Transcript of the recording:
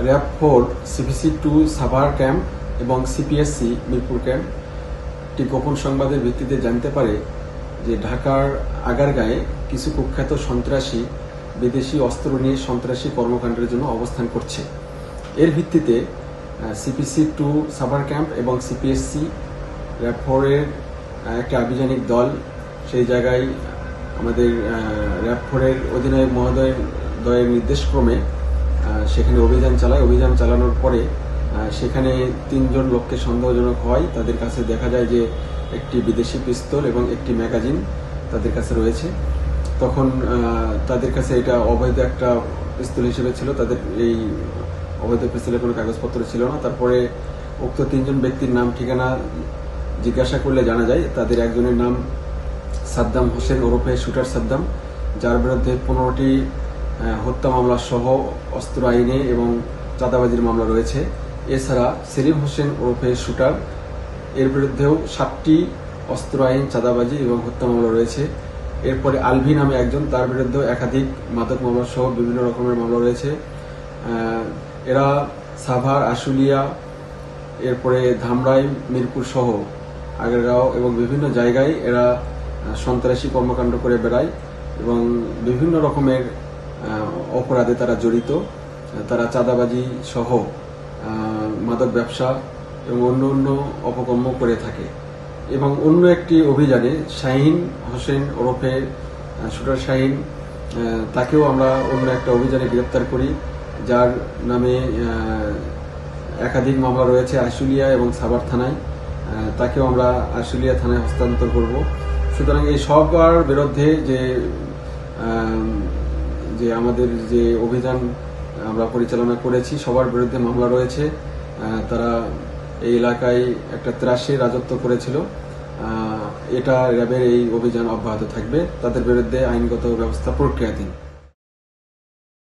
RAB 4 CPC-2 Savar camp এবং CPSC Mirpur camp একটি গোপন সংবাদের ভিত্তিতে জানতে পারে যে ঢাকার আগারগাঁয়ে কিছু কুখ্যাত সন্ত্রাসী বিদেশি অস্ত্র নিয়ে সন্ত্রাসী কর্মকাণ্ডের জন্য অবস্থান করছে। এর ভিত্তিতে CPC-2 সাভার ক্যাম্প এবং CPSC র্যাব 4 এর একটা আভিযানিক দল সেই জায়গায় আমাদের র্যাব 4 এর অধিনায়ক মহোদয়ের নির্দেশক্রমে সেখানে অভিযান চালায়। অভিযান চালানোর পরে সেখানে 3 জন লোককে সন্দেহজনক হয়। তাদের কাছে দেখা যায় যে একটি বিদেশি পিস্তল এবং একটি ম্যাগাজিন তাদের কাছে রয়েছে। তখন তাদের কাছে এটা অবৈধ একটা পিস্তল হিসেবে ছিল, তাদের এই অবৈধ পিস্তলের কোনো কাগজপত্র ছিল না। তারপরে উক্ত 3 জন ব্যক্তির নাম ঠিকানা জিজ্ঞাসা করলে জানা যায় তাদের একজনের নাম সাদ্দাম হোসেন ওরফে শুটার সাদ্দাম, যার বিরুদ্ধে 15টি হত্যা মামলা সহ অস্ত্র আইনে এবং চাঁদাবাজির মামলা রয়েছে। এছাড়া সেলিম হোসেন ওরফে শুটার, এর বিরুদ্ধেও 7টি অস্ত্র আইন, চাঁদাবাজি এবং হত্যা মামলা রয়েছে। এরপরে আলভি নামে একজন, তার বিরুদ্ধেও একাধিক মাদক মামলা সহ বিভিন্ন রকমের মামলা রয়েছে। এরা সাভার, আশুলিয়া, এরপরে ধামরাই, মিরপুর সহ আগারগাঁও এবং বিভিন্ন জায়গায় এরা সন্ত্রাসী কর্মকাণ্ড করে বেড়ায় এবং বিভিন্ন রকমের অপরাধে তারা জড়িত। তারা চাঁদাবাজি সহ মাদক ব্যবসা এবং অন্য অপকর্ম করে থাকে। এবং অন্য একটি অভিযানে শাহিন হোসেন ওরফে শুটার শাহিন, তাকেও আমরা অন্য একটা অভিযানে গ্রেপ্তার করি, যার নামে একাধিক মামলা রয়েছে আশুলিয়া এবং সাভার থানায়। তাকেও আমরা আশুলিয়া থানায় হস্তান্তর করব। সুতরাং এই সবার বিরুদ্ধে যে আমাদের যে অভিযান আমরা পরিচালনা করেছি, সবার বিরুদ্ধে মামলা রয়েছে। তারা এই এলাকায় একটা ত্রাসের রাজত্ব করেছিল। এটা র্যাবের এই অভিযান অব্যাহত থাকবে, তাদের বিরুদ্ধে আইনগত ব্যবস্থা প্রক্রিয়াধীন।